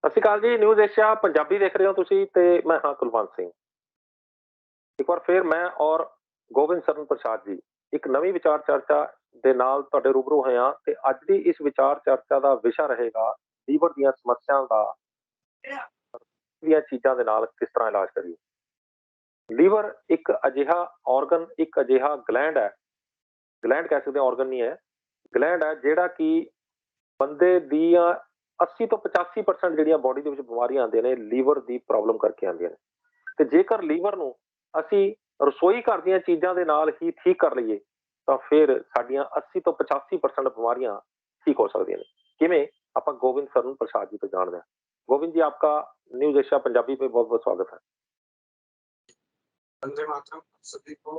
ਸਤਿ ਸ਼੍ਰੀ ਅਕਾਲ ਜੀ। News Asia Punjabi ਦੇਖ ਰਹੇ ਹੋ ਤੁਸੀਂ ਤੇ ਮੈਂ ਹਾਂ ਕੁਲਵੰਤ ਸਿੰਘ। ਇੱਕ ਵਾਰ ਫਿਰ ਮੈਂ ਔਰ ਗੋਬਿੰਦ ਸਰਨ ਪ੍ਰਸਾਦ ਜੀ ਇੱਕ ਨਵੀਂ ਵਿਚਾਰ ਚਰਚਾ ਦੇ ਨਾਲ ਤੁਹਾਡੇ ਰੂਬਰੂ ਹੋਏ ਹਾਂ ਤੇ ਅੱਜ ਦੀ ਇਸ ਵਿਚਾਰ ਚਰਚਾ ਦਾ ਵਿਸ਼ਾ ਰਹੇਗਾ ਲੀਵਰ ਦੀਆਂ ਸਮੱਸਿਆਵਾਂ ਦਾ ਦੀਆਂ ਚੀਜ਼ਾਂ ਦੇ ਨਾਲ ਕਿਸ ਤਰ੍ਹਾਂ ਇਲਾਜ ਕਰੀਏ। ਲੀਵਰ ਇੱਕ ਅਜਿਹਾ ਆਰਗਨ, ਇੱਕ ਅਜਿਹਾ ਗਲੈਂਡ ਹੈ, ਗਲੈਂਡ ਕਹਿ ਸਕਦੇ ਆਰਗਨ ਨਹੀਂ ਹੈ, ਗਲੈਂਡ ਹੈ ਜਿਹੜਾ ਕਿ ਬੰਦੇ ਦੀਆਂ 80 ਤੋਂ 85% ਜਿਹੜੀਆਂ ਬੋਡੀ ਦੇ ਵਿੱਚ ਬਿਮਾਰੀਆਂ ਆਉਂਦੀਆਂ ਨੇ ਲੀਵਰ ਦੀ ਪ੍ਰੋਬਲਮ ਕਰਕੇ ਆਉਂਦੀਆਂ ਨੇ। ਤੇ ਜੇਕਰ ਲੀਵਰ ਨੂੰ ਅਸੀਂ ਰਸੋਈ ਘਰ ਦੀਆਂ ਚੀਜ਼ਾਂ ਦੇ ਨਾਲ ਹੀ ਠੀਕ ਕਰ ਲਈਏ ਤਾਂ ਫਿਰ ਸਾਡੀਆਂ 80 ਤੋਂ 85% ਬਿਮਾਰੀਆਂ ठीक हो सकती हैं। किमें ਆਪਾਂ गोविंद सरण प्रसाद जी को जानते हैं। गोविंद जी, आपका न्यूज एशिया पंजाबी पे बहुत बहुत स्वागत है। वंदे मातरम सभी को।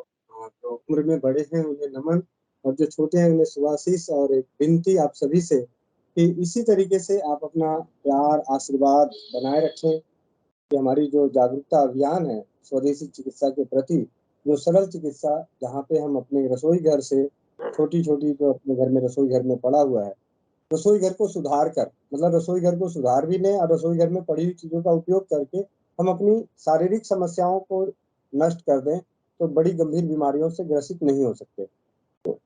जो उम्र में बड़े हैं उन्हें नमन और जो छोटे हैं उन्हें शुभाशीष और एक विनती आप सभी से कि इसी तरीके से आप अपना प्यार आशीर्वाद बनाए रखें कि हमारी जो जागरूकता अभियान है स्वदेशी चिकित्सा के प्रति, जो सरल चिकित्सा जहाँ पे हम अपने रसोई घर से छोटी छोटी जो अपने घर में रसोई घर में पड़ा हुआ है, रसोई घर को सुधार कर मतलब रसोई घर को सुधार भी लें और रसोई घर में पड़ी हुई चीज़ों का उपयोग करके हम अपनी शारीरिक समस्याओं को नष्ट कर दें तो बड़ी गंभीर बीमारियों से ग्रसित नहीं हो सकते। तो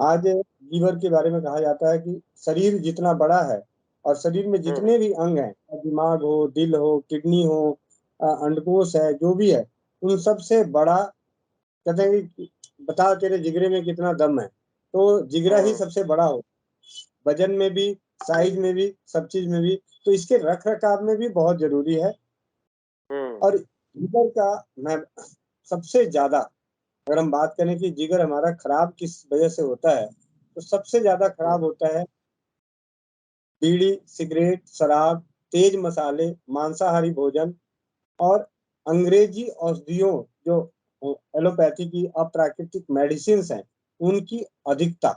आज लीवर के बारे में कहा जाता है कि शरीर जितना बड़ा है और शरीर में जितने भी अंग हैं, दिमाग हो, दिल हो, किडनी हो, अंडकोश है, जो भी है, उन सबसे बड़ा कहते हैं कि बता तेरे जिगरे में कितना दम है, तो जिगरा ही सबसे बड़ा हो, वजन में भी, साइज में भी, सब चीज में भी। तो इसके रख रखाव में भी बहुत जरूरी है। और जिगर का मैं सबसे ज्यादा अगर हम बात करें कि जिगर हमारा खराब किस वजह से होता है, तो सबसे ज्यादा खराब होता है बीड़ी, सिगरेट, शराब, तेज मसाले, मांसाहारी भोजन और अंग्रेजी औषधियों जो एलोपैथी की अप्राकृतिक मेडिसिन हैं उनकी अधिकता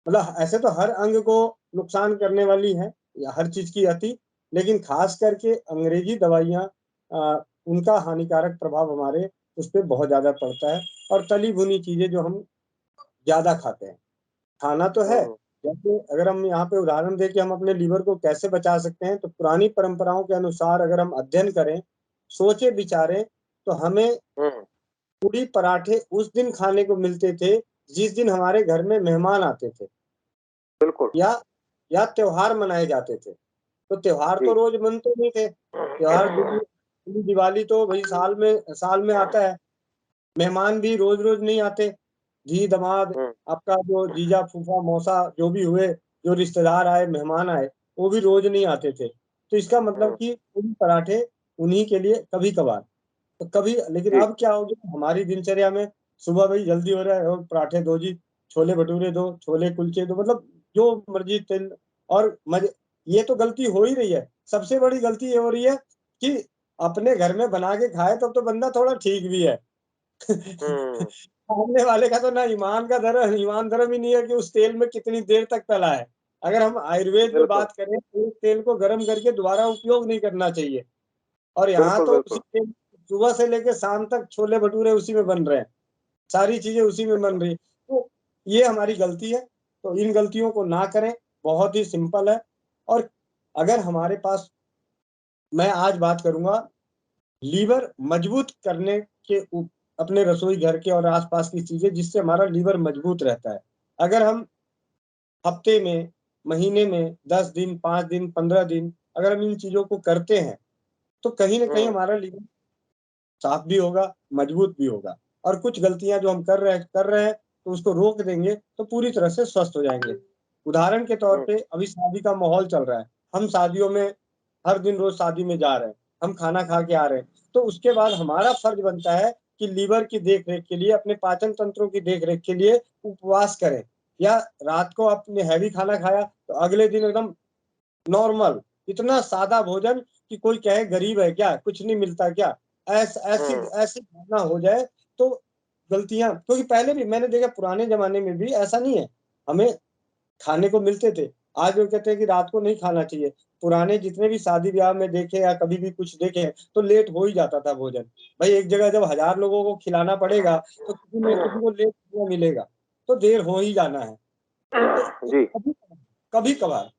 मतलब ऐसे तो हर अंग को नुकसान करने वाली है या हर चीज की अति, लेकिन खास करके अंग्रेजी दवाइयाँ उनका हानिकारक प्रभाव हमारे उस पर बहुत ज्यादा पड़ता है। और तली भुनी चीजें जो हम ज्यादा खाते हैं, खाना तो है, जैसे अगर हम यहाँ पे उदाहरण दें कि हम अपने लीवर को कैसे बचा सकते हैं, तो पुरानी परंपराओं के अनुसार अगर हम अध्ययन करें, सोचे विचारें, तो हमें पूरी पराठे उस दिन खाने को मिलते थे जिस दिन हमारे घर में मेहमान आते थे, बिल्कुल, या त्योहार मनाए जाते थे। तो त्योहार तो रोज बनते नहीं थे, त्योहार दिवाली तो भाई साल में आता है, मेहमान भी रोज रोज नहीं आते, जी दमाद आपका जो जीजा फूफा मौसा जो भी हुए, जो रिश्तेदार आए मेहमान आए, वो भी रोज नहीं आते थे। तो इसका मतलब कि पूरी पराठे उन्हीं के लिए कभी कभार, तो कभी। लेकिन अब क्या हो गया हमारी दिनचर्या में, सुबह भाई जल्दी हो रहा है और पराठे दो जी, छोले भटूरे दो, छोले कुलचे दो, मतलब जो मर्जी तेल और मजे। ये तो गलती हो ही रही है। सबसे बड़ी गलती ये हो रही है कि अपने घर में बना के खाए तो बंदा थोड़ा ठीक भी है। सामने वाले का तो ना ईमान धर्म ही नहीं है कि उस तेल में कितनी देर तक तला है। अगर हम आयुर्वेद में बात करें तो तेल को गर्म करके दोबारा उपयोग नहीं करना चाहिए। और यहाँ तो उसी तेल सुबह से लेकर शाम तक छोले भटूरे उसी में बन रहे हैं, सारी चीजें उसी में बन रही है। तो ये हमारी गलती है, तो इन गलतियों को ना करें, बहुत ही सिंपल है। और अगर हमारे पास, मैं आज बात करूंगा लीवर मजबूत करने के अपने रसोई घर के और आसपास की चीजें जिससे हमारा लीवर मजबूत रहता है। अगर हम हफ्ते में, महीने में 10 दिन, 5 दिन, 15 दिन अगर हम इन चीजों को करते हैं तो कहीं ना कहीं हमारा लीवर साफ भी होगा, मजबूत भी होगा। और कुछ गलतियां जो हम कर रहे हैं तो उसको रोक देंगे तो पूरी तरह से स्वस्थ हो जाएंगे। उदाहरण के तौर पे अभी शादी का माहौल चल रहा है, हम शादियों में हर दिन रोज शादी में जा रहे हैं, हम खाना खा के आ रहे हैं, तो उसके बाद हमारा फर्ज बनता है कि लीवर की देख रेख के लिए, अपने पाचन तंत्रों की देख रेख के लिए उपवास करें। या रात को आपने हैवी खाना खाया तो अगले दिन एकदम नॉर्मल, इतना सादा भोजन कि कोई कहे गरीब है क्या, कुछ नहीं मिलता क्या, ऐसी भावना हो जाए तो गलतियां। क्योंकि पहले भी मैंने देखा पुराने जमाने में भी ऐसा नहीं है, हमें खाने को मिलते थे। आज लोग कहते हैं कि रात को नहीं खाना चाहिए। पुराने जितने भी शादी ब्याह में देखे या कभी भी कुछ देखे तो लेट हो ही जाता था भोजन। भाई एक जगह जब 1000 लोगों को खिलाना पड़ेगा तो किसी को लेट मिलेगा, तो देर हो ही जाना है। तो कभी कभार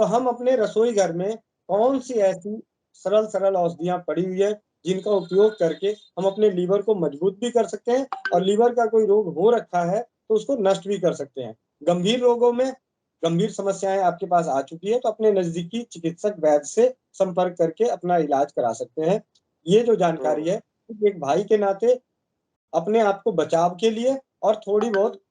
तो हम अपने रसोई घर में कौन सी ऐसी सरल सरल औषधियां पड़ी हुई है जिनका उपयोग करके हम अपने लीवर को मजबूत भी कर सकते हैं, और लीवर का कोई रोग हो रखा है तो उसको नष्ट भी कर सकते हैं। गंभीर रोगों में, गंभीर समस्याएं आपके पास आ चुकी है तो अपने नजदीकी चिकित्सक वैद्य से संपर्क करके अपना इलाज करा सकते हैं। ये जो जानकारी है एक भाई के नाते अपने आप को बचाव के लिए, और थोड़ी बहुत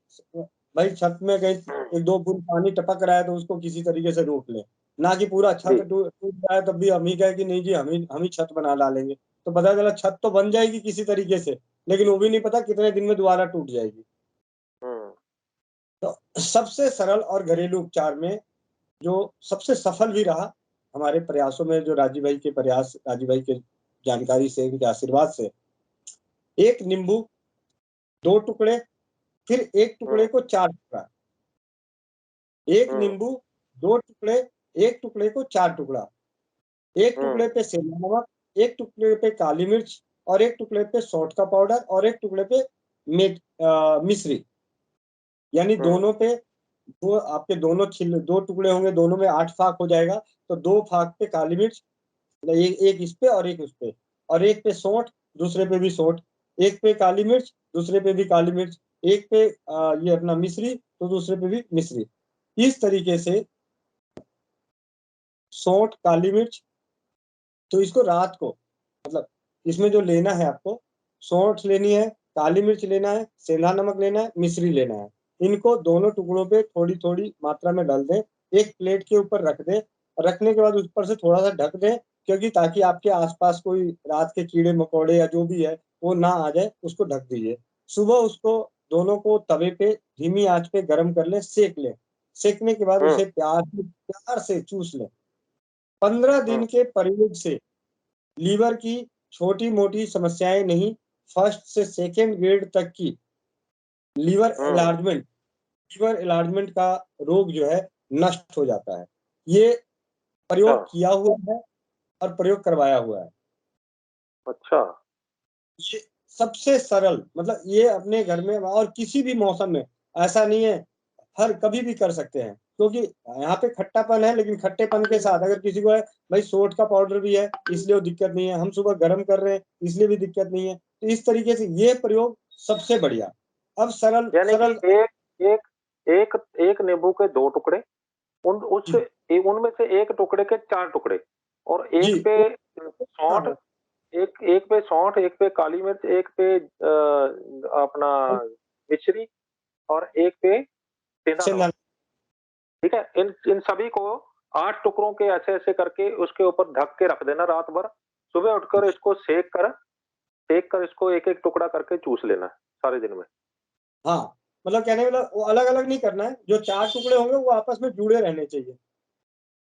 भाई छत में कहीं एक दो बूंद पानी टपक रहा है तो उसको किसी तरीके से रोक ले, ना कि पूरा छत जी। टूट रहा है तब भी हम ही कहे कि नहीं जी हम ही छत बना डालेंगे, तो पता चला छत तो बन जाएगी किसी तरीके से, लेकिन वो भी नहीं पता कितने दिन में दोबारा टूट जाएगी। तो सबसे सरल और घरेलू उपचार में जो सबसे सफल भी रहा हमारे प्रयासों में, जो राजीव भाई के प्रयास, राजीव भाई के जानकारी से, उनके आशीर्वाद से, एक नींबू 2 टुकड़े, फिर एक टुकड़े को 4 टुकड़ा, एक नींबू 2 टुकड़े, एक टुकड़े को 4 टुकड़ा, एक टुकड़े पे सेंधा नमक, एक टुकड़े पे काली मिर्च, और एक टुकड़े पे सौंठ का पाउडर, और एक टुकड़े पे मिश्री, यानी दोनों पे वो आपके दोनों छिल 2 टुकड़े होंगे, दोनों में 8 फाक हो जाएगा, तो 2 फाक पे काली मिर्च, एक इस पे और एक उस पे, और एक पे सौंठ, दूसरे पे भी सौंठ, एक पे काली मिर्च, दूसरे पे भी काली मिर्च, एक पे ये अपना मिश्री, तो दूसरे पे भी मिश्री। इस तरीके से सौंठ, काली मिर्च, तो इसको रात को, मतलब इसमें जो लेना है आपको, सौंठ लेनी है, काली मिर्च लेना है, सेंधा नमक लेना है, मिश्री लेना है। इनको दोनों टुकड़ों पे थोड़ी थोड़ी मात्रा में डाल दें, एक प्लेट के ऊपर रख दें, रखने के बाद उस पर से थोड़ा सा ढक दें, क्योंकि ताकि आपके आसपास कोई रात के कीड़े मकोड़े या जो भी है वो ना आ जाए, उसको ढक दीजिए। सुबह उसको दोनों को तवे पे धीमी आंच पे गर्म कर लें, सेक लें। सेकने के बाद उसे प्यार से चूस लें। 15 दिन के प्रयोग से लीवर की छोटी-मोटी समस्याएं नहीं, फर्स्ट से सेकंड ग्रेड तक की लीवर एलार्जमेंट लीवर एलार्जमेंट का रोग जो है नष्ट हो जाता है। ये प्रयोग किया हुआ है और प्रयोग करवाया हुआ है। अच्छा। ये सबसे सरल, मतलब ये अपने घर में और किसी भी मौसम में, ऐसा नहीं है, हर कभी भी कर सकते हैं, क्योंकि यहाँ पे खट्टापन है, लेकिन खट्टेपन के साथ अगर किसी को है भाई सोंठ का पाउडर भी है इसलिए वो दिक्कत नहीं है, हम सुबह गर्म कर रहे हैं इसलिए भी दिक्कत नहीं है, तो इस तरीके से ये प्रयोग सबसे बढ़िया। अब सरल यानी कि सरल एक एक एक एक नींबू के 2 टुकड़े, उनमें से एक टुकड़े के 4 टुकड़े, और जी, एक पे हाँ, सौंठ, हाँ, एक पे सौंठ, एक पे काली मिर्च, एक पे अपना मिश्री, और एक पे सेंधा सेंधा, नमक। ठीक है? इन इन सभी को 8 टुकड़ों के ऐसे-ऐसे करके उसके ऊपर ढक के रख देना रात भर। सुबह उठकर इसको सेक कर इसको एक-एक टुकड़ा करके चूस लेना है सारे दिन में। हाँ, मतलब कहने का मतलब वो अलग-अलग नहीं करना है, जो 4 टुकड़े होंगे वो आपस में जुड़े रहने चाहिए।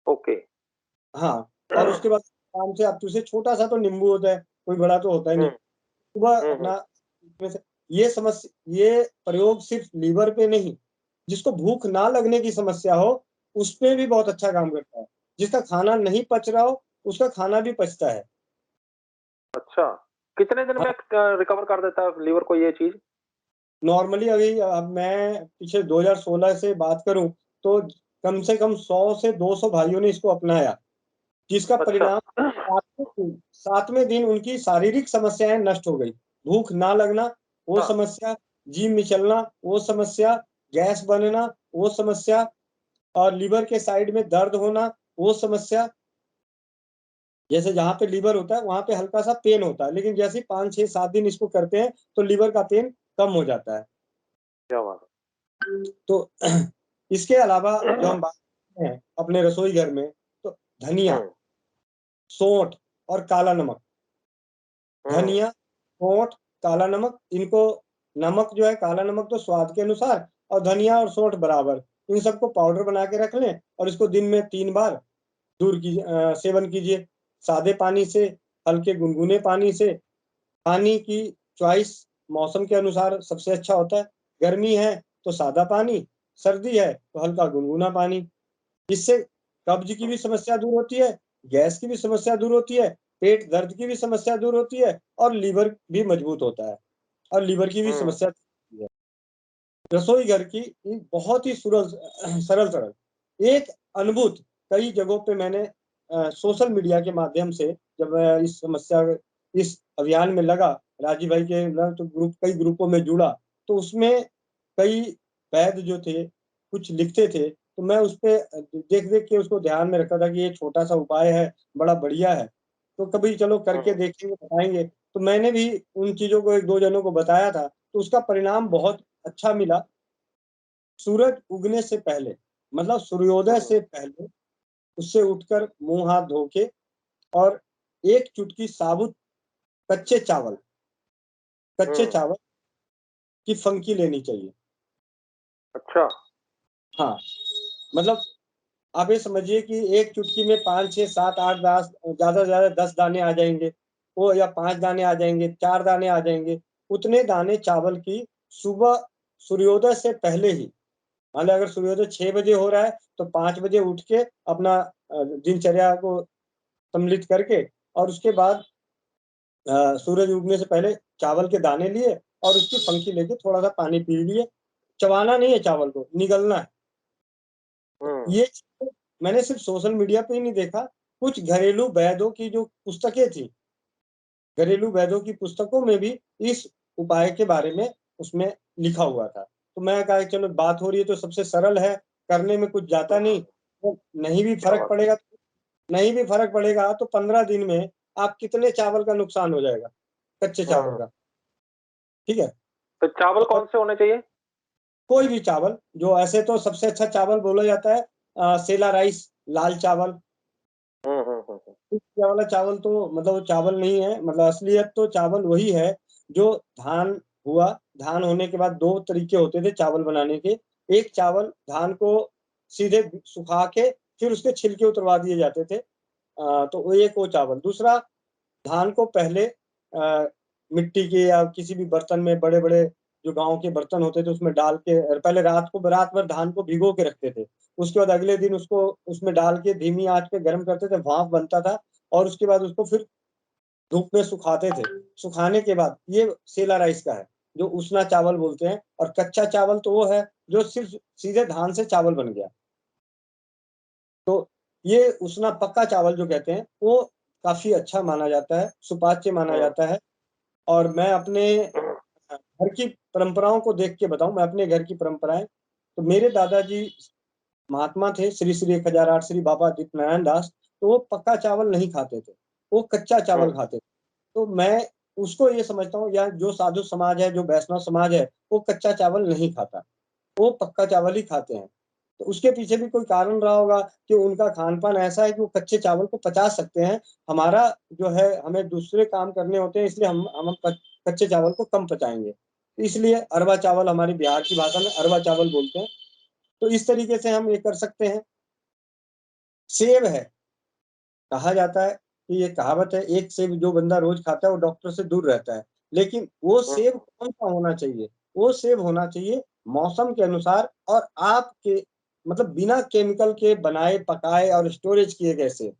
ओके। हाँ, और उसके बाद आराम से आप उसे, छोटा-सा तो नींबू होता है, कोई बड़ा तो होता ही हुँ, नहीं। सुबह हुँ, हुँ। अपना इसमें से ये प्रयोग सिर्फ लीवर पे नहीं, जिसको भूख ना लगने की समस्या हो, उसपे भी बहुत अच्छा काम करता है। जिसका खाना नहीं पच रहा हो, उसका खाना भी पचता है। अच्छा, कितने दिन हाँ, में रिकवर कर देता है लीवर को ये चीज़? नॉर्मली अभी अब मैं पीछे 2016 से बात करूँ, तो कम से कम 100 से 200 भाइयों ने इसको अपनाया, जिसका अच्छा। परिणाम 7वें दिन उनकी शारीरिक समस्याएँ नष्ट हो गई। भूख ना लगना, वो हाँ, समस्या, जी मिचलना, वो समस्या, गैस बनना, वो समस्या, और लीवर के साइड में दर्द होना, वो समस्या। जैसे जहाँ पे लीवर होता है, वहाँ पे हल्का-सा पेन होता है, लेकिन जैसे ही 5, 6, 7 दिन इसको करते हैं, तो लीवर का पेन कम हो जाता है। क्या बात तो इसके अलावा जो है। हम बात करते हैं अपने रसोई घर में, तो धनिया, हुँ, सौंठ और काला नमक। हुँ, धनिया, सौंठ, काला नमक, इनको, नमक जो है, काला नमक तो स्वाद के अनुसार, और धनिया और सौंठ बराबर, इन सबको पाउडर बना के रख लें, और इसको दिन में 3 बार सेवन कीजिए। सादे पानी से, हल्के गुनगुने पानी से। पानी की चॉइस मौसम के अनुसार सबसे अच्छा होता है। गर्मी है तो सादा पानी, सर्दी है तो हल्का गुनगुना पानी। इससे कब्ज की भी समस्या दूर होती है, गैस की भी समस्या दूर होती है, पेट दर्द की भी समस्या दूर होती है, और लीवर भी मजबूत होता है, और लीवर की भी हुँ, समस्या दूर होती है। रसोई घर की बहुत ही सरल सरल एक अद्भुत कई जगहों पे मैंने सोशल मीडिया के माध्यम से जब मैं इस अभियान में लगा, राजीव भाई के तो कई ग्रुपों में जुड़ा, तो उसमें कई वैद्य जो थे, कुछ लिखते थे, तो मैं उसपे देख-देख के उसको ध्यान में रखा था कि ये छोटा-सा उपाय है, बड़ा बढ़िया है, तो कभी चलो करके देखेंगे, बताएँगे। तो मैंने भी उन चीज़ों को 1-2 जनों को बताया था, तो उसका परिणाम बहुत अच्छा मिला। सूरज उगने से पहले, मतलब सूर्योदय से पहले उससे उठकर मुँह हाथ धो के और 1 चुटकी साबुत कच्चे चावल कच्चे चावल की फंकी लेनी चाहिए। अच्छा। हाँ, मतलब आप ये समझिए कि 1 चुटकी में 5, 6, 7, 8, 10 ज़्यादा से ज़्यादा 10 दाने आ जाएँगे, वो या 5 दाने आ जाएँगे, 4 दाने आ जाएँगे। उतने दाने चावल की सुबह सूर्योदय से पहले ही, मान लें अगर सूर्योदय 6 बजे हो रहा है, तो 5 बजे उठ के अपना दिनचर्या को सम्मिलित करके और उसके बाद सूरज उगने से पहले चावल के दाने लिए और उसकी फंकी लेके थोड़ा-सा पानी पी लिए। चबाना नहीं है चावल को, निगलना है। ये चीज़ें मैंने सिर्फ़ सोशल मीडिया पे ही नहीं देखा, कुछ घरेलू वैद्यों की जो पुस्तकें थी, घरेलू वैद्यों की पुस्तकों में भी इस उपाय के बारे में उसमें लिखा हुआ था। तो मैं कहा कि चलो बात हो रही है तो सबसे सरल है, करने में कुछ जाता नहीं, तो नहीं भी फ़र्क पड़ेगा तो 15 दिन में आप कितने चावल का नुकसान हो जाएगा, कच्चे चावल का, ठीक है? तो चावल और कौन से होने चाहिए? कोई भी चावल, जो ऐसे तो सबसे अच्छा चावल बोला जाता है सेला राइस, लाल चावल। ये वाला चावल तो मतलब वो चावल नहीं है, मतलब असलियत तो चावल वही है जो धान हुआ, धान होने के बाद 2 तरीके होते थे चावल बनाने के। एक चावल धान को सीधे सुखा के फिर उसके छिलके उतरवा दिए जाते थे। तो वो एक वो चावल। दूसरा धान को पहले मिट्टी के या किसी भी बर्तन में बड़े-बड़े जो गाँव के बर्तन होते थे उसमें डाल के पहले रात भर धान को भिगो के रखते थे। उसके बाद अगले दिन उसको उसमें डाल के धीमी आँच पे गरम करते थे, भाप बनता था और उसके बाद उसको फिर धूप में सुखाते थे। सुखाने के बाद ये सेला राइस का है, जो उसना चावल बोलते हैं और कच्चा चावल तो वो है जो सिर्फ़ सीधे धान से चावल बन गया। तो ये उसना पक्का चावल जो कहते हैं, वो काफ़ी अच्छा माना जाता है, सुपाच्य माना जाता है और मैं अपने घर की परंपराओं को देख के बताऊँ, मैं अपने घर की परंपराएँ, तो मेरे दादाजी महात्मा थे, श्री श्री 1008 श्री बाबा दीप नारायण दास, तो वो पक्का चावल नहीं खाते थे, वो कच्चा चावल खाते थे। तो मैं उसको ये समझता हूँ या जो साधु समाज है, जो वैष्णव समाज है, वो कच्चा चावल नहीं खाता, वो पक्का चावल ही खाते हैं। तो उसके पीछे भी कोई कारण रहा होगा कि उनका खान-पान ऐसा है कि वो कच्चे चावल को पचा सकते हैं। हमारा जो है हमें दूसरे काम करने होते हैं इसलिए हम कच्चे चावल को कम पचाएँगे। इसलिए अरवा चावल हमारी बिहार की भाषा में अरवा चावल बोलते हैं। तो इस तरीके से हम ये कर सकते हैं। सेब है, कहा जाता है कि ये कहावत है, एक सेब जो बंदा रोज़ खाता है वो डॉक्टर से दूर रहता है। लेकिन वो सेब कौन-सा होना चाहिए? वो सेब होना चाहिए मौसम के अनुसार और आपके मतलब बिना केमिकल के बनाए, पकाए और स्टोरेज किए गए सेब।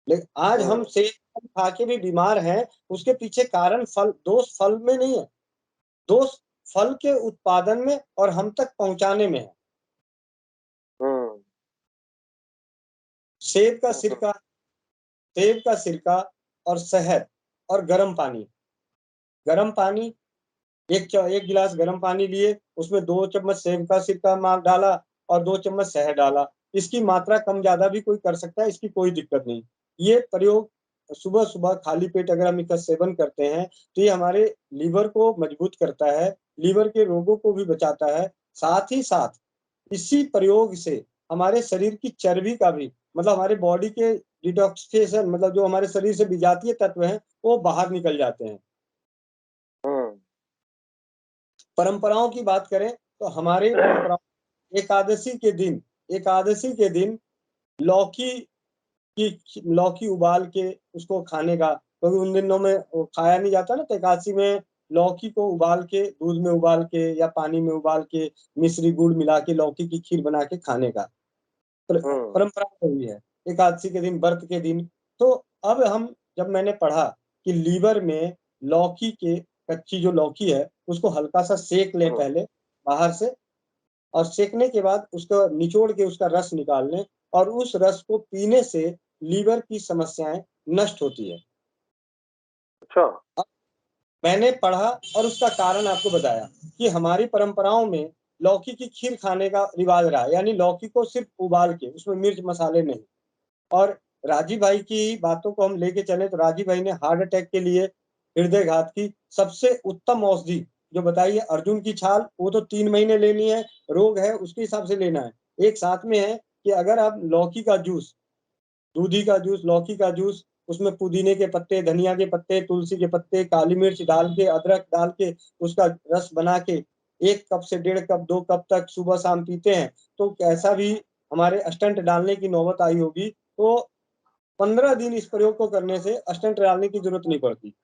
लेकिन आज हम सेब खा के भी बीमार हैं, उसके पीछे कारण दोष फल में नहीं है, दोष फल के उत्पादन में और हम तक पहुँचाने में है। सेब का सिरका सेब का सिरका और शहद और गर्म पानी। गर्म पानी 1 गिलास गर्म पानी लिए, उसमें 2 चम्मच सेब का सिरका डाला और 2 चम्मच शहद डाला। इसकी मात्रा कम-ज़्यादा भी कोई कर सकता है, इसकी कोई दिक्कत नहीं। ये प्रयोग सुबह-सुबह खाली पेट अगर हम इसका सेवन करते हैं, तो ये हमारे लीवर को मजबूत करता है, लीवर के रोगों को भी बचाता है। साथ ही साथ इसी प्रयोग से हमारे शरीर की चर्बी का भी मतलब हमारे बॉडी के डिटॉक्सिफिकेशन मतलब जो हमारे शरीर से विजातीय तत्व हैं, वो बाहर निकल जाते हैं। परंपराओं की बात करें तो हमारी परंपरा एकादशी के दिन लौकी लौकी उबाल के उसको खाने का क्योंकि उन दिनों में वो खाया नहीं जाता ना तो एकादशी में लौकी को उबाल के दूध में उबाल के या पानी में उबाल के मिश्री गुड़ मिला के लौकी की खीर बना के खाने का परंपरा रही है एकादशी के दिन व्रत के दिन। तो अब हम जब मैंने पढ़ा कि लीवर में लौकी के कच्ची जो लौकी है उसको हल्का सा सेक लें पहले बाहर से और सेकने के बाद उसको निचोड़ के उसका रस निकाल लें और उस रस को पीने से लीवर की समस्याएं नष्ट होती है। अच्छा। मैंने पढ़ा और उसका कारण आपको बताया कि हमारी परंपराओं में लौकी की खीर खाने का रिवाज रहा, यानी लौकी को सिर्फ उबाल के, उसमें मिर्च मसाले नहीं। और राजीव भाई की बातों को हम लेके चले तो राजीव भाई ने हार्ट अटैक के लिए, हृदय घात की सबसे उत्तम औषधि जो बताई है अर्जुन की छाल, वो तो 3 महीने लेनी है, रोग है उसके हिसाब से लेना है। एक साथ में है कि अगर आप लौकी का जूस, दूधी का जूस, लौकी का जूस, उसमें पुदीने के पत्ते, धनिया के पत्ते, तुलसी के पत्ते, काली मिर्च डाल के, अदरक डाल के उसका रस बना के 1 कप से 1.5 कप 2 कप तक सुबह शाम पीते हैं, तो कैसा भी हमारे स्टंट डालने की नौबत आई होगी तो 15 दिन इस प्रयोग को करने से स्टंट डालने की जरूरत नहीं पड़ती।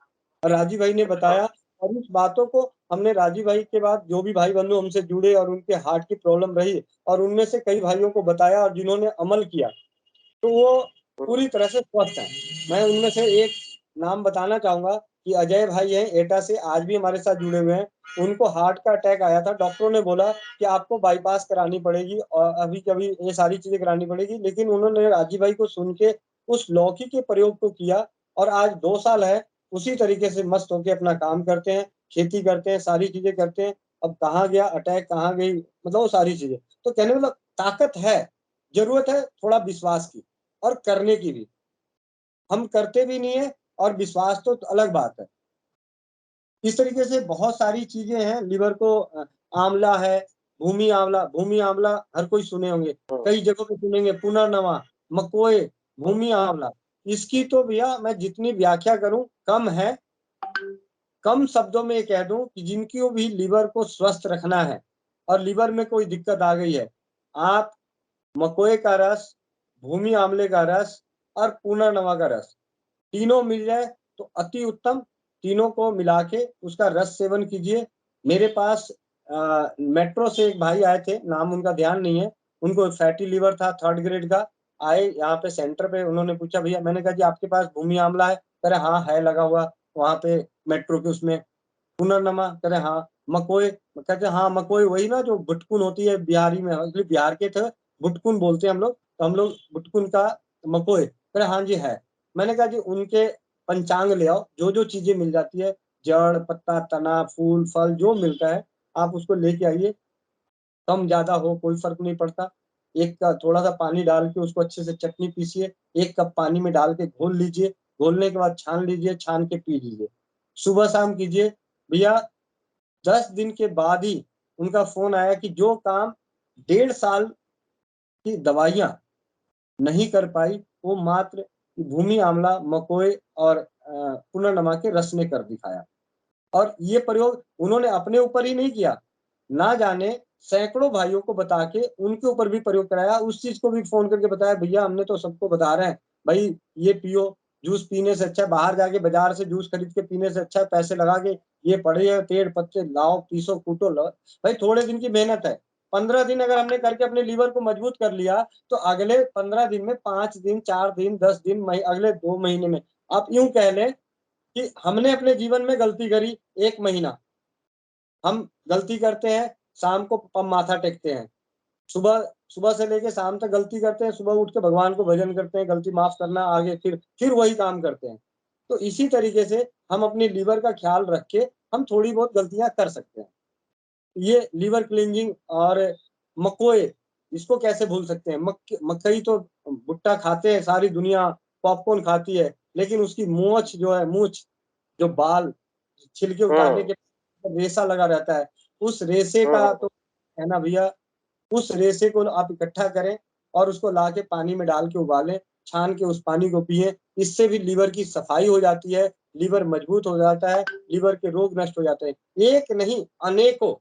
और राजीव भाई ने बताया, और उस बातों को हमने राजीव भाई के बाद जो भी भाई बंधु हमसे जुड़े और उनके हार्ट की प्रॉब्लम रही और उनमें से कई भाइयों को बताया और जिन्होंने अमल किया तो वो पूरी तरह से स्वस्थ हैं। मैं उनमें से एक नाम बताना चाहूंगा कि अजय भाई हैं एटा से, आज भी हमारे साथ जुड़े हुए हैं। उनको हार्ट का अटैक आया था, डॉक्टरों ने बोला कि आपको बाईपास करानी पड़ेगी और अभी कभी ये सारी चीजें करानी पड़ेगी, लेकिन उन्होंने राजीव भाई को सुन के उस लौकी के प्रयोग को किया और आज 2 साल है उसी तरीके से मस्त होकर अपना काम करते हैं, खेती करते हैं, सारी चीजें करते हैं। अब कहाँ गया अटैक, कहाँ गई, मतलब वो सारी चीजें। तो कहने मतलब ताकत है, जरूरत है थोड़ा विश्वास की और करने की भी। हम करते भी नहीं है और विश्वास तो अलग बात है। इस तरीके से बहुत सारी चीजें हैं लिवर को। आंवला है, भूमि आंवला हर कोई सुने होंगे, कई जगहों पे सुनेंगे, पुनर्नवा, मकोए, भूमि आंवला। इसकी तो भैया मैं जितनी व्याख्या करूं कम है। कम शब्दों में ये कह दूं कि जिनको भी लीवर को स्वस्थ रखना है और लीवर में कोई दिक्कत आ गई है, आप मकोए का रस, भूमि आंवले का रस और पुनर्नवा का रस तीनों मिल जाए तो अति उत्तम। तीनों को मिला के उसका रस सेवन कीजिए। मेरे पास मेट्रो से एक भाई आए थे, नाम उनका ध्यान नहीं है, उनको फैटी लीवर था 3rd ग्रेड का। आए यहाँ पे सेंटर पे, उन्होंने पूछा भैया, मैंने कहा जी आपके पास भूमि आंवला है? कह रहे हाँ है, लगा हुआ वहाँ पे मेट्रो के उसमें। पुनर्नमा, कह रहे हाँ। मकोए, कहते हाँ मकोए वही ना जो भुटकुन होती है, बिहारी में, एक्चुअली बिहार के थे, भुटकुन बोलते हैं हम लोग, तो हम लोग भुटकुन का मकोए। कह रहे हाँ जी है। मैंने कहा जी उनके पंचांग ले आओ, जो जो चीजें मिल जाती है, जड़ पत्ता तना फूल फल जो मिलता है आप उसको लेके आइए। कम ज्यादा हो कोई फर्क नहीं पड़ता। एक का थोड़ा सा पानी डाल के उसको अच्छे से चटनी पीसिए, 1 कप पानी में डाल के घोल लीजिए, घोलने के बाद छान लीजिए, छान के पी लीजिए, सुबह शाम कीजिए भैया। 10 दिन के बाद ही उनका फोन आया कि जो काम 1.5 साल की दवाइयां नहीं कर पाई वो मात्र भूमि आंवला, मकोए और पुनर्नमा के रस ने कर दिखाया। और ये प्रयोग उन्होंने अपने ऊपर ही नहीं किया, ना जाने सैकड़ों भाइयों को बता के उनके ऊपर भी प्रयोग कराया। उस चीज को भी फोन करके बताया, भैया हमने तो सबको बता रहे हैं भाई ये पियो, जूस पीने से अच्छा बाहर जाके बाजार से जूस खरीद के पीने से अच्छा पैसे लगा के ये पड़े हैं पेड़ पत्ते लाओ पीसो कूटो लो। भाई थोड़े दिन की मेहनत है, 15 दिन अगर हमने करके अपने लीवर को मजबूत कर लिया तो अगले 15 दिन में 5 दिन 4 दिन 10 दिन अगले 2 महीने में आप यूं कह लें कि हमने अपने जीवन में गलती करी 1 महीना, हम गलती करते हैं, शाम को माथा टेकते हैं, सुबह सुबह से लेके शाम तक गलती करते हैं, सुबह उठ के भगवान को भजन करते हैं, गलती माफ करना, आगे फिर वही काम करते हैं। तो इसी तरीके से हम अपने लीवर का ख्याल रख के हम थोड़ी बहुत गलतियां कर सकते हैं। ये लीवर क्लींजिंग और मकोए, इसको कैसे भूल सकते हैं। मकई तो भुट्टा खाते हैं सारी दुनिया, पॉपकॉर्न खाती है, लेकिन उसकी मूंछ जो है, मूंछ जो बाल छिलके उतारने के रेशा लगा रहता है, उस रेशे का तो है ना भैया, उस रेशे को आप इकट्ठा करें और उसको ला के पानी में डाल के उबालें, छान के उस पानी को पिए। इससे भी लीवर की सफाई हो जाती है, लीवर मजबूत हो जाता है, लीवर के रोग नष्ट हो जाते हैं। एक नहीं अनेकों।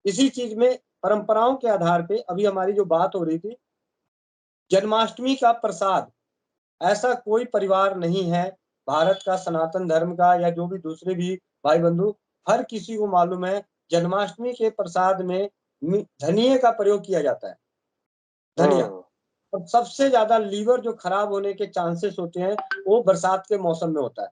इसी चीज में परंपराओं के आधार पे अभी हमारी जो बात हो रही थी, जन्माष्टमी का प्रसाद, ऐसा कोई परिवार नहीं है भारत का, सनातन धर्म का या जो भी दूसरे भी भाई बंधु, हर किसी को मालूम है जन्माष्टमी के प्रसाद में धनिये का प्रयोग किया जाता है। धनिया। और सबसे ज्यादा लीवर जो खराब होने के चांसेस होते हैं वो बरसात के मौसम में होता है।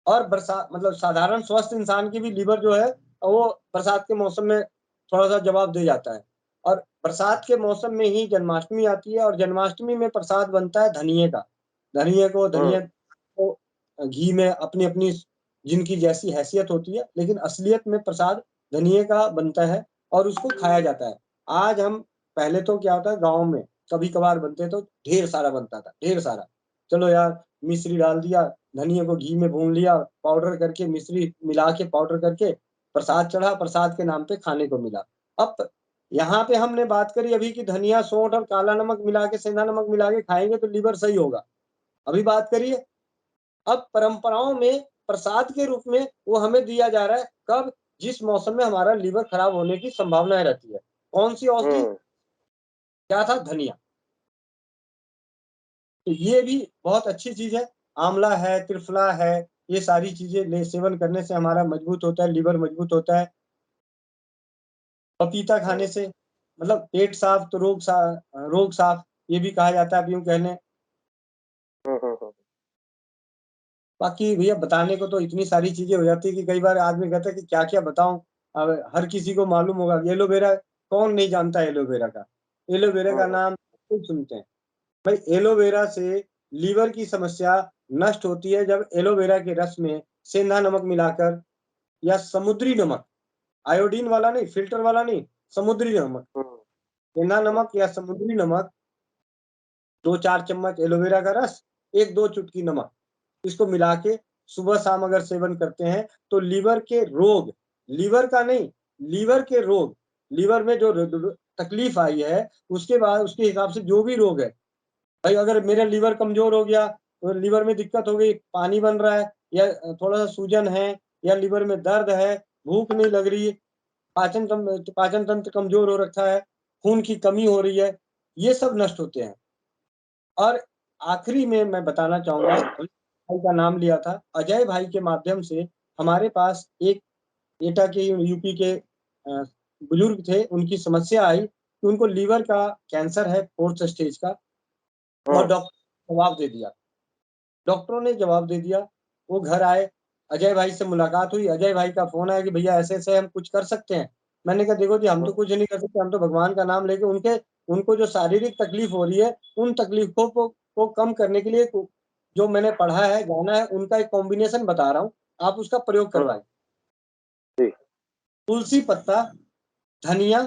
और बरसात मतलब साधारण स्वस्थ इंसान की भी लीवर जो है वो बरसात के मौसम में थोड़ा सा जवाब दे जाता है। और बरसात के मौसम में ही जन्माष्टमी आती है और जन्माष्टमी में प्रसाद बनता है धनिये का। धनिये को घी में अपनी-अपनी जिनकी जैसी हैसियत होती है, लेकिन असलियत में प्रसाद धनिये का बनता है और उसको खाया जाता है। आज हम पहले तो क्या होता है गाँव में कभी-कभार बनते तो ढेर सारा बनता था, ढेर सारा। चलो यार मिश्री डाल दिया, धनिये को घी में भून लिया, पाउडर करके मिश्री मिला के पाउडर करके प्रसाद चढ़ा, प्रसाद के नाम पे खाने को मिला। अब यहाँ पे हमने बात करी अभी कि धनिया, सौंठ और काला नमक मिला के, सेंधा नमक मिला के खाएँगे तो लीवर सही होगा। अभी बात करिए, अब परंपराओं में प्रसाद के रूप में वो हमें दिया जा रहा है, कब? जिस मौसम में हमारा लीवर खराब होने की संभावनाएँ रहती है। कौन-सी औषधि? क्या था? धनिया। तो ये भी बहुत अच्छी चीज़ है। आँवला है, त्रिफला है, ये सारी चीज़ें ले सेवन करने से हमारा मजबूत होता है, लीवर मजबूत होता है। पपीता खाने से मतलब पेट साफ तो रोग साफ, ये भी कहा जाता है अब यूँ कह लें। बाकी भैया बताने को तो इतनी सारी चीज़ें हो जाती है कि कई बार आदमी कहता है कि क्या-क्या बताऊँ? अब हर किसी को मालूम होगा एलोवेरा कौन नहीं जानता है एलोवेरा का? एलोवेरा का नाम खूब सुनते हैं। भाई एलोवेरा से लीवर की समस्या नष्ट होती है जब एलोवेरा के रस में सेंधा नमक मिलाकर या समुद्री नमक, आयोडीन वाला नहीं, फ़िल्टर वाला नहीं, समुद्री नमक, सेंधा नमक या समुद्री नमक 2-4 चम्मच एलोवेरा का रस, 1-2 चुटकी नमक, इसको मिला के सुबह-शाम अगर सेवन करते हैं, तो लीवर के रोग, लीवर का नहीं, लीवर के रोग, लीवर में जो र द तकलीफ़ आई है, उसके बाद उसके हिसाब से जो भी रोग है, भाई अगर मेरा लीवर कमज़ोर हो गया, तो लीवर में दिक्कत हो गई, पानी बन रहा है या थोड़ा-सा सूजन है या लीवर में दर्द है, भूख नहीं लग रही, पाचन तंत्र कमज़ोर हो रखा है, खून की कमी हो रही है, ये सब नष्ट होते हैं। और आखिरी में मैं बताना चाहूँगा, भाई का नाम लिया था, अजय भाई के माध्यम से हमारे पास एक एटा के यूपी के बुजुर्ग थे, उनकी समस्या आई कि उनको लीवर का कैंसर है 4th स्टेज का और डॉक्टर जवाब दे दिया। डॉक्टरों ने जवाब दे दिया, वो घर आए, अजय भाई से मुलाकात हुई, अजय भाई का फ़ोन आया कि भैया ऐसे-ऐसे हम कुछ कर सकते हैं। मैंने कहा देखो जी हम तो कुछ नहीं कर सकते, हम तो भगवान का नाम लेके उनको जो शारीरिक तकलीफ़ हो रही है, उन तकलीफ़ों को कम करने के लिए जो मैंने पढ़ा है, जाना है, उनका एक कॉम्बिनेशन बता रहा हूँ, आप उसका प्रयोग करवाएँ। जी। तुलसी पत्ता, धनिया,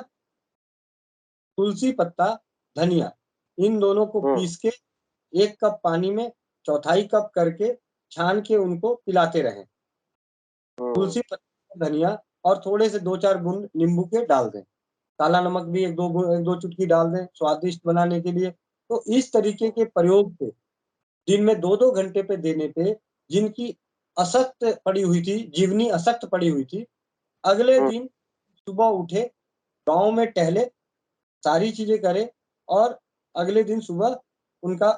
तुलसी पत्ता, धनिया, इन दोनों को पीस के 1 कप पानी में चौथाई कप करके छान के उनको पिलाते रहें। तुलसी पत्ता, धनिया और थोड़े से 2-4 बूँद नींबू के डाल दें। काला नमक भी 1-2 चुटकी डाल दें स्वादिष्ट बनाने के लिए। तो इस तरीके के प्रयोग से दिन में 2-2 घंटे पे देने पे जिनकी अशक्त पड़ी हुई थी, जीवनी अशक्त पड़ी हुई थी, अगले दिन सुबह उठे, गाँव में टहले, सारी चीज़ें करे और अगले दिन सुबह उनका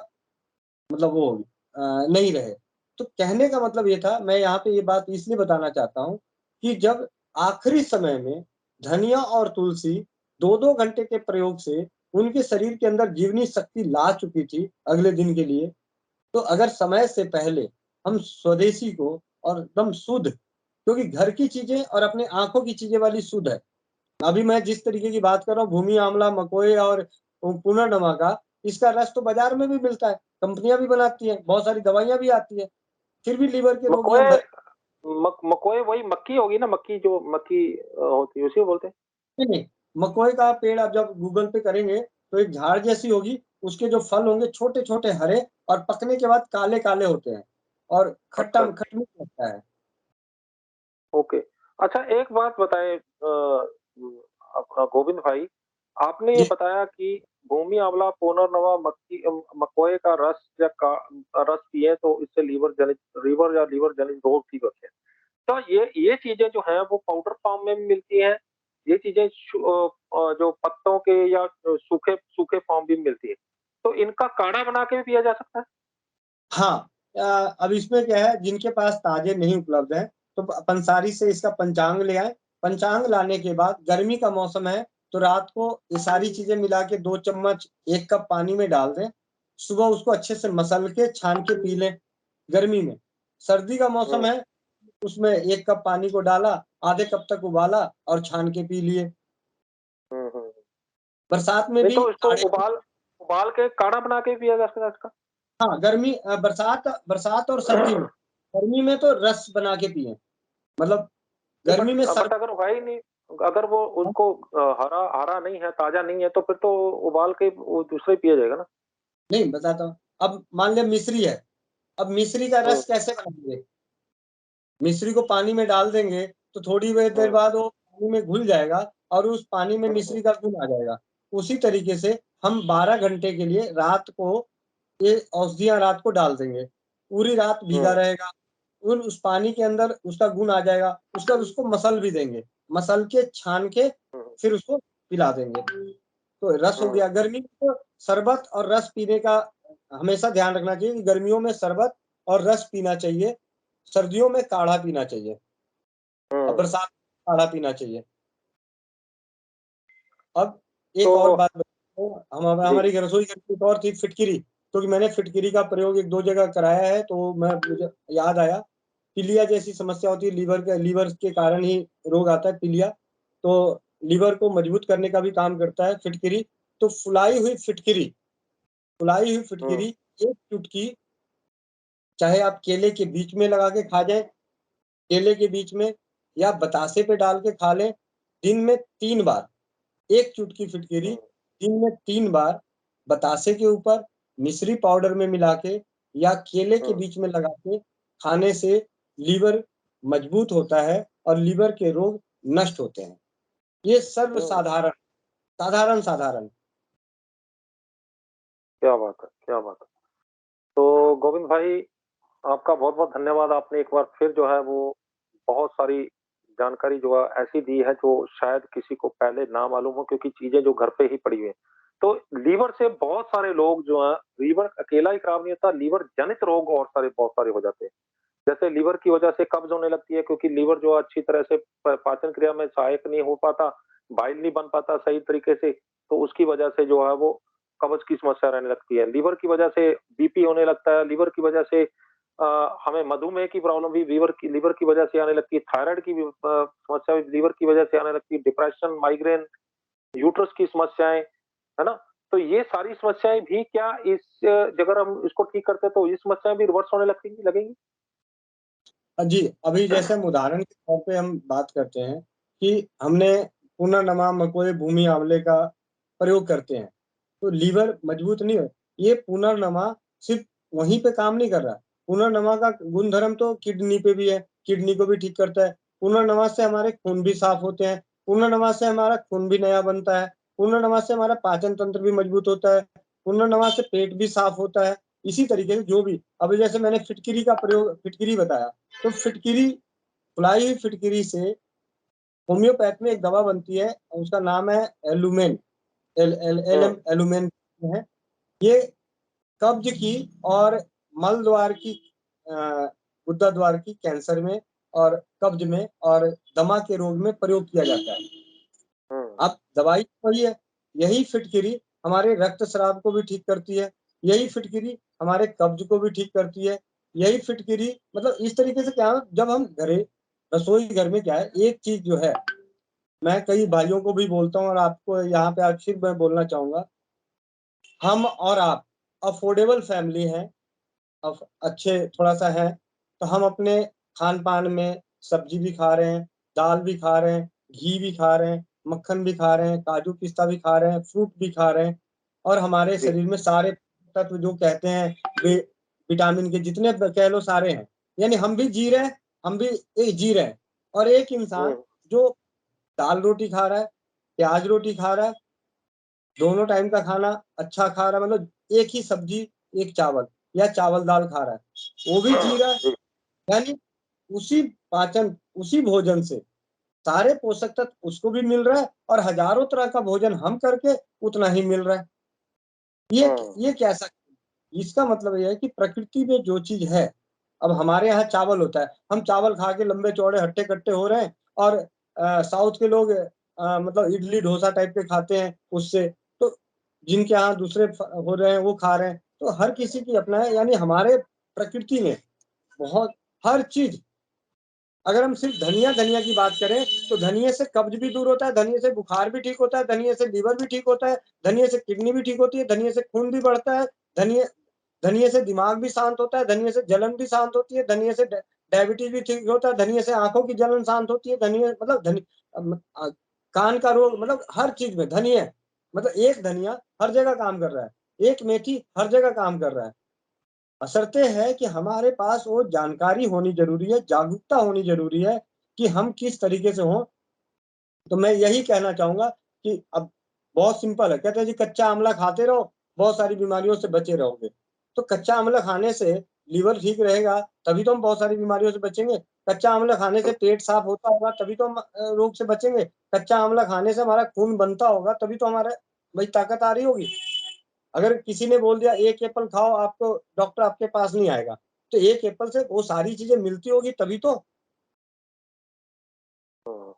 मतलब वो नहीं रहे। तो कहने का मतलब ये था, मैं यहाँ पे ये बात इसलिए बताना चाहता हूँ कि जब आखिरी समय में धनिया और तुलसी 2-2 घंटे के प्रयोग से उनके शरीर के अंदर जीवनी शक्ति ला चुकी थी अगले दिन के लिए, तो अगर समय से पहले हम स्वदेशी को और एकदम शुद्ध क्योंकि घर की चीज़ें और अपने आँखों की चीज़ें वाली शुद्ध है। अभी मैं जिस तरीके की बात कर रहा हूँ भूमि आंवला, मकोए और पुनर्नवा का, इसका रस तो बाज़ार में भी मिलता है, कंपनियाँ भी बनाती हैं, बहुत सारी दवाइयाँ भी आती हैं, फिर भी लीवर के रोगी मकोए हम भरे मकोए वही मक्की होगी ना, मक्की जो मक्की होती है उसी को बोलते हैं? नहीं, मकोए का पेड़ आप जब गूगल पे करेंगे, तो एक झाड़ जैसी होगी, उसके जो फल होंगे छोटे-छोटे हरे और पकने के बाद काले-काले होते हैं और अच्छा, खटमिठ लगता है। ओके। अच्छा एक बात बताएँ आपका गोविंद भाई, आपने ये जी, बताया कि भूमि आंवला, पुनर्नवा, मकोए का रस रस पिएँ तो इससे लीवर या लीवर जनित रोग ठीक होते हैं। तो ये चीज़ें जो हैं वो पाउडर फॉर्म में भी मिलती हैं, ये चीज़ें जो पत्तों के या सूखे सूखे फॉर्म भी मिलती है। तो इनका काढ़ा बना के भी पिया जा सकता है? हाँ। अब इसमें क्या है जिनके पास ताज़े नहीं उपलब्ध हैं, तो पंसारी से इसका पंचांग ले आएँ। पंचांग लाने के बाद गर्मी का मौसम है, तो रात को ये सारी चीज़ें मिला के 2 चम्मच 1 कप पानी में डाल दें। सुबह उसको अच्छे से मसल के छान के पी लें, गर्मी में। सर्दी का मौसम हुँ, है, उसमें 1 कप पानी को डाला, आधे कप तक उबाला और छान के पी लिए। हुँ, हुँ। बरसात में नहीं भी तो इसको काढ़े। उबाल उबाल के काढ़ा बना के पिया जा सकता है इसका? हाँ, बरसात बरसात और सर्दी में। गर्मी में तो रस बना के पिए, मतलब गर्मी में बट अगर है ही नहीं, अगर वो उसको हरा हरा नहीं है, ताजा नहीं है, तो फिर तो उबाल के वो दूसरा ही पिया जाएगा ना? नहीं बताता हूँ। अब मान लिया मिश्री है, अब मिश्री का हुँ, रस कैसे बनाएंगे? मिश्री को पानी में डाल देंगे तो थोड़ी देर हुँ, बाद वो पानी में घुल जाएगा और उस पानी में हुँ, मिश्री का गुण आ जाएगा। उसी तरीके से हम 12 घंटे के लिए रात को ये औषधियाँ रात को डाल देंगे। पूरी रात भीगा हुँ, रहेगा, उस पानी के अंदर उसका गुण आ जाएगा। उसके बाद उसको मसल भी देंगे, मसल के छान के हुँ, फिर उसको पिला देंगे। तो रस हो हुँ, गया। गर्मी में तो शरबत और रस पीने का हमेशा ध्यान रखना चाहिए कि गर्मियों में शरबत और रस पीना चाहिए, सर्दियों में काढ़ा पीना चाहिए और हुँ। बरसात में काढ़ा पीना चाहिए। अब तो एक और बात बताता हूँ, जी, हमारी रसोई घर की एक और थी फिटकिरी, क्योंकि मैंने फिटकिरी का प्रयोग 1-2 जगह कराया है, तो मुझे याद आया, पीलिया जैसी समस्या होती है, लीवर के कारण ही रोग आता है पीलिया, तो लीवर को मजबूत करने का भी काम करता है फिटकिरी। तो फुलाई हुई हुँ, फिटकिरी 1 चुटकी, चाहे आप केले के बीच में लगा के खा जाएँ, केले के बीच में या बतासे पे डाल के खा लें, दिन में 3 बार। 1 चुटकी फिटकिरी हुँ, दिन में 3 बार बतासे के ऊपर मिश्री पाउडर में मिला के या केले के हुँ, बीच में लगा के खाने से लीवर मजबूत होता है और लीवर के रोग नष्ट होते हैं। ये हुँ। सर्वसाधारण, साधारण-साधारण। क्या बात है, क्या बात है। तो गोविंद भाई, आपका बहुत-बहुत धन्यवाद। आपने एक बार फिर जो है वो बहुत सारी जानकारी जो है ऐसी दी है जो शायद किसी को पहले ना मालूम हो, क्योंकि चीज़ें जो घर पे ही पड़ी हुई हैं। तो लीवर से बहुत सारे लोग जो हैं, लीवर अकेला ही खराब नहीं होता, लीवर जनित रोग और सारे बहुत सारे हो जाते हैं। जैसे लीवर की वजह से कब्ज़ होने लगती है, क्योंकि लीवर जो है अच्छी तरह से पाचन क्रिया में सहायक नहीं हो पाता, बाइल नहीं बन पाता सही तरीके से, तो उसकी वजह से जो है वो कब्ज़ की समस्या रहने लगती है। लीवर की वजह से बीपी होने लगता है, लीवर की वजह से हमें मधुमेह की प्रॉब्लम भी लीवर की वजह से आने लगती है, थायराइड की भी समस्या भी लीवर की वजह से आने लगती है, डिप्रेशन, माइग्रेन, यूट्रस की समस्याएँ, है ना? तो ये सारी समस्याएँ भी क्या अगर हम इसको ठीक करते हैं तो ये समस्याएँ भी रिवर्स होने लगेंगी? जी, अभी जैसे हम उदाहरण के तौर पे हम बात करते हैं कि हमने पुनर्नमा मकोए भूमि आंवले का प्रयोग करते हैं, तो लीवर मजबूत नहीं हो। ये पुनर्नमा सिर्फ़ वहीं पे काम नहीं कर रहा, पुनर्नमा का गुणधर्म तो किडनी पे भी है, किडनी को भी ठीक करता है। पुनर्नमा से हमारे खून भी साफ़ होते हैं, पुनर्नमा से हमारा खून भी नया बनता है, पुनर्नमा से हमारा पाचन तंत्र भी मजबूत होता है, पुनर्नमा से पेट भी साफ़ होता है। इसी तरीके से जो भी अभी जैसे मैंने फिटकिरी बताया, तो फिटकिरी फुलाई हुई फिटकिरी से होम्योपैथ में एक दवा बनती है, उसका नाम है एलुमेन, एल एल हुँ, एलएम एलुमेन है। ये कब्ज़ की और मल द्वार की अ, गुदा द्वार की कैंसर में और कब्ज़ में और दमा के रोग में प्रयोग किया जाता है। हुँ, अब दवाई वही है, यही फिटकिरी हमारे रक्तस्राव को भी ठीक करती है, यही फिटकिरी हमारे कब्ज़ को भी ठीक करती है, यही फिटकिरी मतलब इस तरीके से क्या है जब हम रसोई घर में क्या है एक चीज़ जो है, मैं कई भाइयों को भी बोलता हूँ और आपको यहाँ पे आज फिर मैं बोलना चाहूँगा, हम और आप अफोर्डेबल फैमिली हैं, अच्छे थोड़ा-सा हैं, तो हम अपने खान-पान में सब्ज़ी भी खा रहे हैं, दाल भी खा रहे हैं, घी भी खा रहे हैं, मक्खन भी खा रहे हैं, काजू पिस्ता भी खा रहे हैं, फ्रूट भी खा रहे हैं और हमारे जी। शरीर में सारे तत्व जो कहते हैं वि विटामिन के जितने ब कह लो सारे हैं। यानी हम भी जी रहे हैं, हम भी जी रहे हैं और एक इंसान हुँ, जो दाल-रोटी खा रहा है, प्याज़ रोटी खा रहा है, दोनों टाइम का खाना अच्छा खा रहा है मतलब एक ही सब्ज़ी, एक चावल या चावल-दाल खा रहा है, वो भी जी रहा है। जी। यानी उसी भोजन से सारे पोषक तत्व उसको भी मिल रहा है और हज़ारों तरह का भोजन हम करके उतना ही मिल रहा है। हुँ, ये कैसा इसका मतलब ये है कि प्रकृति में जो चीज़ है, अब हमारे यहाँ चावल होता है, हम चावल खा के लंबे-चौड़े, हट्टे-कट्टे हो रहे हैं और साउथ के लोग मतलब इडली-डोसा टाइप के खाते हैं उससे, तो जिनके यहाँ दूसरे हो रहे हैं, वो खा रहे हैं। तो हर किसी की अपना है, यानी हमारे प्रकृति ने बहुत हर चीज़ अगर हम सिर्फ धनिया की बात करें तो धनिये से कब्ज भी दूर होता है, धनिये से बुखार भी ठीक होता है, धनिये से लीवर भी ठीक होता है, धनिये से किडनी भी ठीक होती है, धनिये से खून भी बढ़ता है, धनिये धनिये से दिमाग भी शांत होता है, धनिये से जलन भी शांत होती है, धनिये से डायबिटीज भी ठीक होता है, धनिये से आंखों की जलन शांत होती है, धनिये मतलब कान का रोग, मतलब हर चीज में धनिये, मतलब एक धनिया हर जगह काम कर रहा है, एक मेथी हर जगह काम कर रहा है। बशर्ते है कि हमारे पास वो जानकारी होनी ज़रूरी है, जागरूकता होनी ज़रूरी है कि हम किस तरीके से हों। तो मैं यही कहना चाहूँगा कि अब बहुत सिंपल है, कहते हैं जी कच्चा आमला खाते रहो, बहुत सारी बीमारियों से बचे रहोगे। तो कच्चा आमला खाने से लीवर ठीक रहेगा, तभी तो हम बहुत सारी बीमारियों से बचेंगे। कच्चा आमला खाने से पेट साफ होता होगा, तभी तो हम रोग से बचेंगे। कच्चा आमला खाने से हमारा खून बनता होगा, तभी तो हमारा भाई ताकत आ रही होगी। अगर किसी ने बोल दिया एक एप्पल खाओ, आपको डॉक्टर आपके पास नहीं आएगा, तो एक एप्पल से वो सारी चीज़ें मिलती होगी तभी तो। हुँ।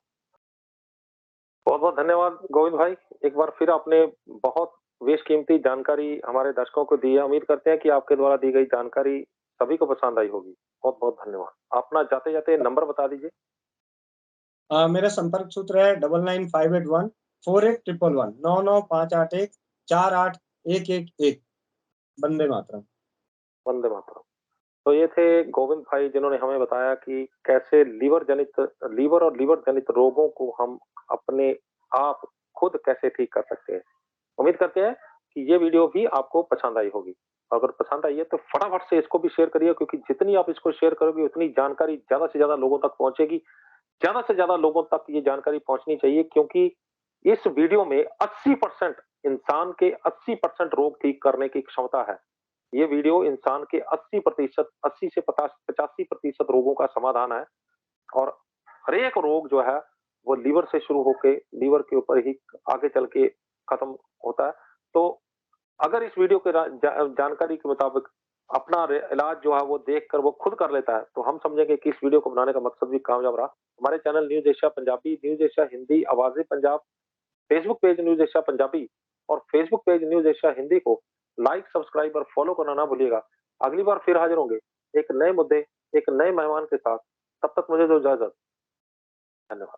बहुत-बहुत धन्यवाद गोविंद भाई। एक बार फिर आपने बहुत बेशकीमती जानकारी हमारे दर्शकों को दी है। उम्मीद करते हैं कि आपके द्वारा दी गई जानकारी सभी को पसंद आई होगी। बहुत-बहुत धन्यवाद। अपना जाते-जाते नंबर बता दीजिए। मेरा संपर्क सूत्र है 9958148111 9958148111। वंदे मातरम। वंदे मातरम। तो ये थे गोविंद भाई जिन्होंने हमें बताया कि कैसे लीवर और लीवर जनित रोगों को हम अपने आप खुद कैसे ठीक कर सकते हैं। उम्मीद करते हैं कि ये वीडियो भी आपको पसंद आई होगी। अगर पसंद आई है तो फटाफट से इसको भी शेयर करिए क्योंकि जितनी आप इसको शेयर करोगे उतनी जानकारी ज़्यादा से ज़्यादा लोगों तक पहुँचेगी। ज़्यादा से ज़्यादा लोगों तक ये जानकारी पहुँचनी चाहिए क्योंकि इस वीडियो में 80% इंसान के 80% रोग ठीक करने की क्षमता है। ये वीडियो इंसान के 80% 80 से 85% रोगों का समाधान है और हर एक रोग जो है वो लीवर से शुरू होके लीवर के ऊपर ही आगे चल के खत्म होता है। तो अगर इस वीडियो के जानकारी के मुताबिक अपना इलाज जो है वो देखकर वो खुद कर लेता है, तो हम समझेंगे कि इस वीडियो को बनाने का मकसद भी कामयाब रहा। हमारे channel news Asia Punjabi, news Asia Hindi, आवाज़ें Punjab, Facebook page news Asia Punjabi और Facebook page news Asia Hindi को लाइक, सब्सक्राइब और फॉलो करना ना भूलिएगा। अगली बार फिर हाज़िर होंगे एक नए मुद्दे, एक नए मेहमान के साथ। तब तक मुझे दो इजाज़त। धन्यवाद।